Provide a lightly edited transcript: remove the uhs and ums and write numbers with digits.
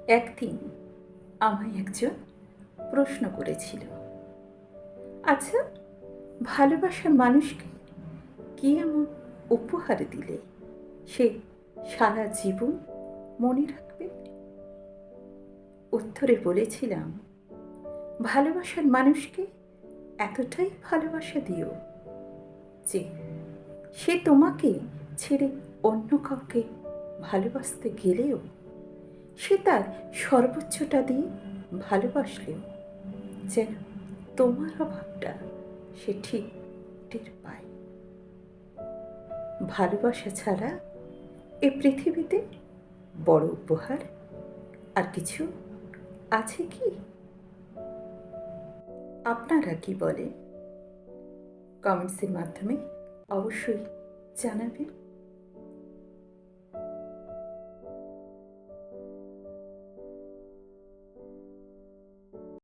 একদিন আমায় একজন প্রশ্ন করেছিল, আচ্ছা, ভালোবাসার মানুষকে কি এমন উপহার দিলে সে সারা জীবন মনে রাখবে? উত্তরে বলেছিলাম, ভালোবাসার মানুষকে এতটাই ভালোবাসা দিও যে সে তোমাকে ছেড়ে অন্য কাউকে ভালোবাসতে গেলেও সে তার সর্বোচ্চটা দিয়ে ভালোবাসলেও যেন তোমার অভাবটা সে ঠিক টের পায়। ভালোবাসা ছাড়া এ পৃথিবীতে বড় উপহার আর কিছু আছে কি? আপনারা কি বলেন? কমেন্টসের মাধ্যমে অবশ্যই জানাবেন।